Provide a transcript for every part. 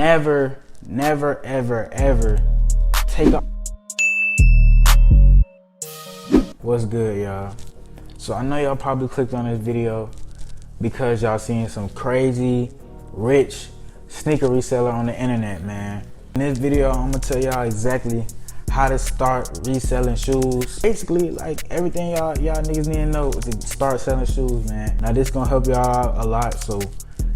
never, ever take off. What's good, y'all? So I know y'all probably clicked on this video because y'all seen some crazy, rich sneaker reseller on the internet, man. In this video, I'm gonna tell y'all exactly how to start reselling shoes. Basically, like everything y'all niggas need to know to start selling shoes, man. Now this gonna help y'all out a lot, so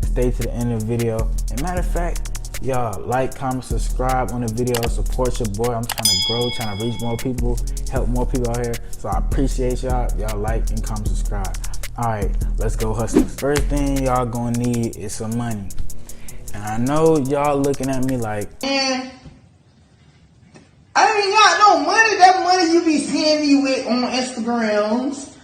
stay to the end of the video. And matter of fact, y'all like, comment, subscribe on the video, support your boy. I'm trying to grow, trying to reach more people, help more people out here. So I appreciate y'all. Y'all like and comment, subscribe. All right, let's go hustle. First thing y'all gonna need is some money. And I know y'all looking at me like, man, I ain't got no money. That money you be seeing me with on Instagrams,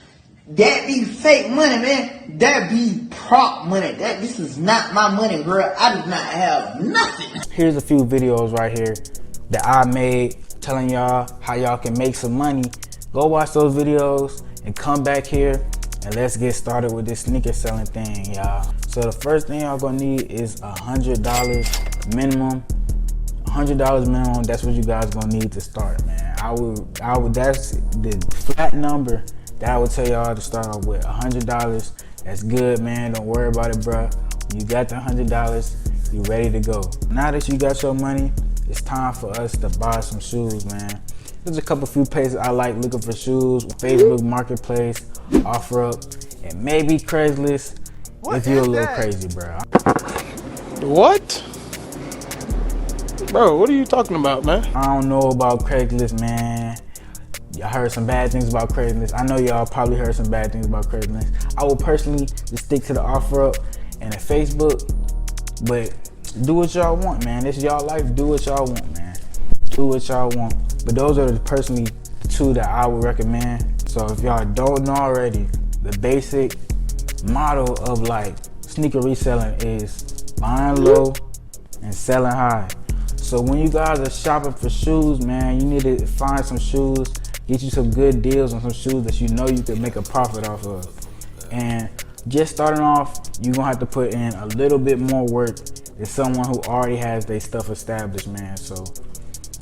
that be fake money, man. That be prop money. This is not my money, bro. I do not have nothing. Here's a few videos right here that I made telling y'all how y'all can make some money. Go watch those videos and come back here and let's get started with this sneaker selling thing, y'all. So the first thing y'all gonna need is $100 minimum. $100 minimum, that's what you guys gonna need to start, man. I would that's the flat number that I would tell y'all to start off with. $100, that's good, man. Don't worry about it, bruh. You got the $100, you ready to go. Now that you got your money, it's time for us to buy some shoes, man. There's a few places I like looking for shoes: Facebook Marketplace, OfferUp, and maybe Craigslist. If you're a little crazy, bro. What? Bro, what are you talking about, man? I don't know about Craigslist, man. I heard some bad things about Craigslist. I know y'all probably heard some bad things about Craigslist. I will personally just stick to the OfferUp and the Facebook, but do what y'all want, man. This is y'all life. Do what y'all want, man. Do what y'all want. But those are personally the two that I would recommend. So if y'all don't know already, the basic model of like sneaker reselling is buying low and selling high. So when you guys are shopping for shoes, man, you need to find some shoes, get you some good deals on some shoes that you know you could make a profit off of. And just starting off, you're gonna have to put in a little bit more work than someone who already has their stuff established, man. So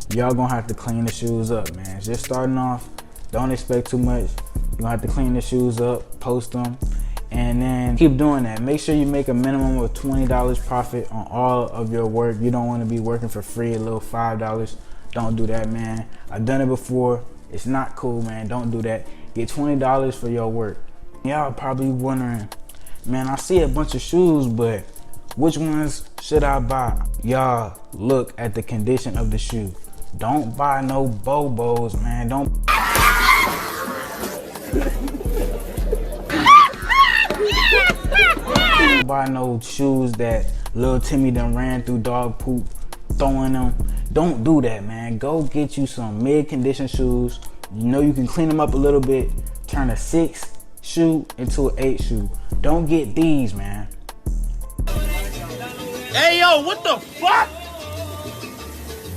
y'all gonna have to clean the shoes up, man. Just starting off, don't expect too much. You're gonna have to clean the shoes up, post them, and then keep doing that. Make sure you make a minimum of $20 profit on all of your work. You don't want to be working for free, a little $5. Don't do that, man. I've done it before. It's not cool, man. Don't do that. Get $20 for your work. Y'all probably wondering, man, I see a bunch of shoes, but which ones should I buy? Y'all look at the condition of the shoe. Don't buy no Bobos, man. Don't buy no shoes that little Timmy done ran through dog poop throwing them. Don't do that, man. Go get you some mid-condition shoes. You know you can clean them up a little bit, turn a 6 shoe into an 8 shoe. Don't get these, man. Hey, yo, what the fuck?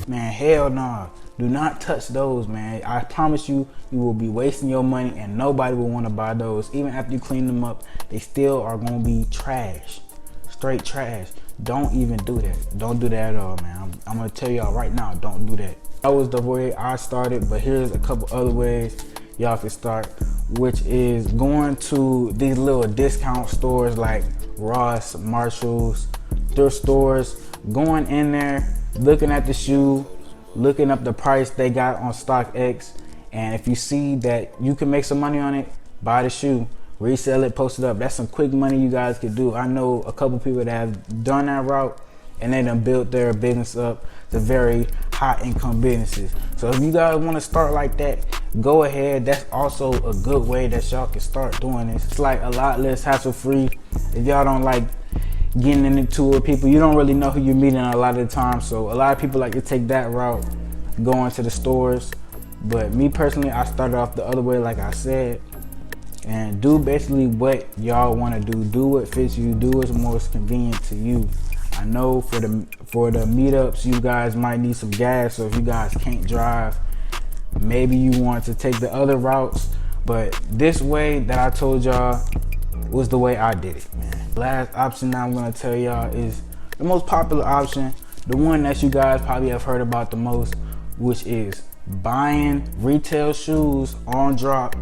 Man, hell nah. Do not touch those, man. I promise you, you will be wasting your money and nobody will want to buy those. Even after you clean them up, they still are going to be trash. Straight trash. Don't even do that. Don't do that at all, man. I'm going to tell y'all right now, don't do that. That was the way I started, but here's a couple other ways y'all can start, which is going to these little discount stores like Ross, Marshalls, thrift stores, going in there, looking at the shoe, looking up the price they got on StockX, and if you see that you can make some money on it, buy the shoe, resell it, post it up. That's some quick money you guys could do. I know a couple people that have done that route and they done built their business up to very high income businesses. So if you guys want to start like that, go ahead. That's also a good way that y'all can start doing this. It's like a lot less hassle free. If y'all don't like getting into it with people, you don't really know who you're meeting a lot of the time. So a lot of people like to take that route, going to the stores. But me personally, I started off the other way, like I said, and do basically what y'all want to do. Do what fits you. Do what's most convenient to you. I know for the meetups, you guys might need some gas. So if you guys can't drive, maybe you want to take the other routes. But this way that I told y'all was the way I did it, man. Last option that I'm gonna tell y'all is the most popular option. the one that you guys probably have heard about the most, which is buying retail shoes on drop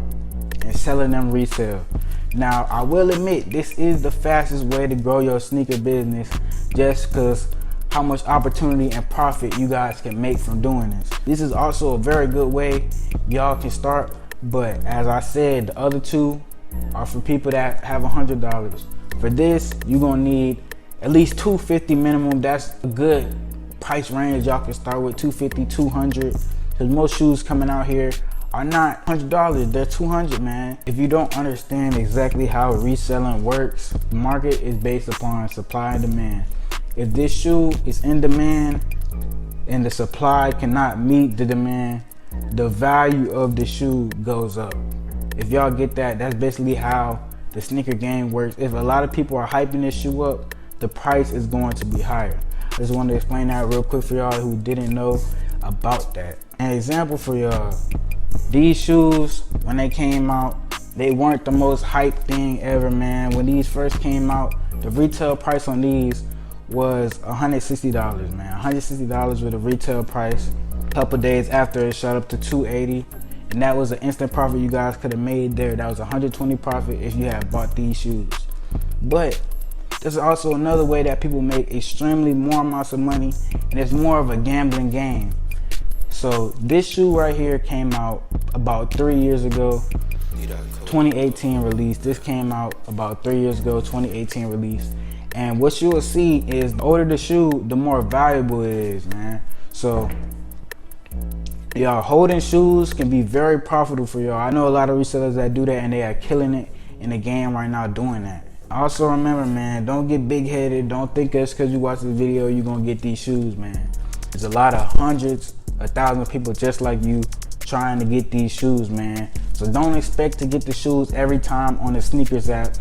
and selling them resale. Now, I will admit, this is the fastest way to grow your sneaker business, just because how much opportunity and profit you guys can make from doing this. This is also a very good way y'all can start, but as I said, the other two are for people that have $100. For this, you're gonna need at least $250 minimum. That's a good price range y'all can start with, $250, $200, because most shoes coming out here are not $100, they're $200, man. If you don't understand exactly how reselling works, the market is based upon supply and demand. If this shoe is in demand and the supply cannot meet the demand, the value of the shoe goes up. If y'all get that, that's basically how the sneaker game works. If a lot of people are hyping this shoe up, the price is going to be higher. I just wanted to explain that real quick for y'all who didn't know about that. An example for y'all, these shoes, when they came out, they weren't the most hyped thing ever, man. When these first came out, the retail price on these was $160, man. $160 with a retail price. A couple days after, it shot up to $280, and that was an instant profit you guys could have made there. That was $120 profit if you had bought these shoes. But there's also another way that people make extremely more amounts of money, and it's more of a gambling game. So this shoe right here came out about 3 years ago, 2018 release. This came out about 3 years ago, 2018 release. And what you will see is the older the shoe, the more valuable it is, man. So y'all, holding shoes can be very profitable for y'all. I know a lot of resellers that do that, and they are killing it in the game right now doing that. Also remember, man, don't get big-headed. Don't think it's because you watch this video you're gonna get these shoes, man. There's a lot of hundreds, 1,000 people just like you trying to get these shoes, man. So don't expect to get the shoes every time on the sneakers app.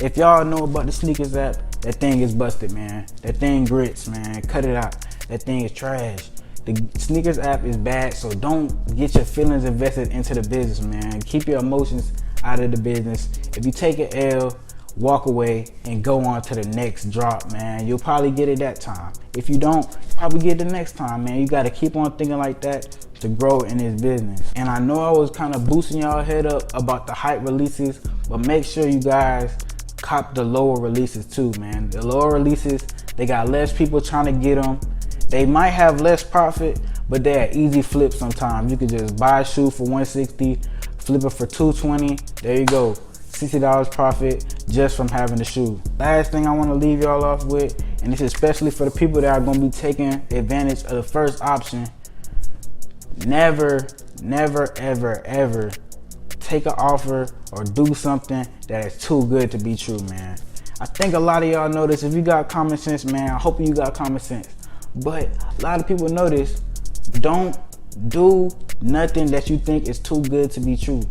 If y'all know about the sneakers app, that thing is busted, man. That thing grits, man. Cut it out. That thing is trash. The sneakers app is bad, so don't get your feelings invested into the business, man. Keep your emotions out of the business. If you take an L, walk away and go on to the next drop, man. You'll probably get it that time. If you don't, probably get it the next time, man. You gotta keep on thinking like that to grow in this business. And I know I was kind of boosting y'all head up about the hype releases, but make sure you guys cop the lower releases too, man. The lower releases, they got less people trying to get them. They might have less profit, but they're easy flips sometimes. You could just buy a shoe for $160, flip it for $220. There you go, $60 profit just from having the shoe. Last thing I want to leave y'all off with, and this is especially for the people that are going to be taking advantage of the first option. Never, ever take an offer or do something that is too good to be true, man. I think a lot of y'all know this. If you got common sense, man, I hope you got common sense. But a lot of people know this. Don't do nothing that you think is too good to be true.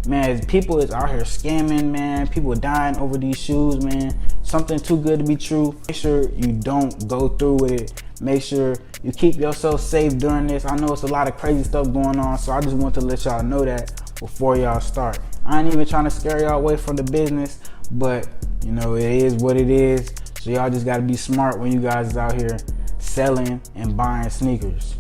Man, people is out here scamming, man. People dying over these shoes, man. Something too good to be true. Make sure you don't go through with it. Make sure you keep yourself safe during this. I know it's a lot of crazy stuff going on, so I just want to let y'all know that before y'all start. I ain't even trying to scare y'all away from the business, but you know, it is what it is. So y'all just gotta be smart when you guys is out here selling and buying sneakers.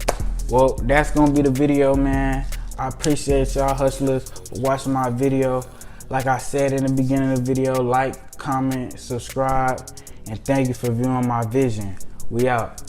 Well, that's gonna be the video, man. I appreciate y'all hustlers for watching my video. Like I said in the beginning of the video, like, comment, subscribe, and thank you for viewing my vision. We out.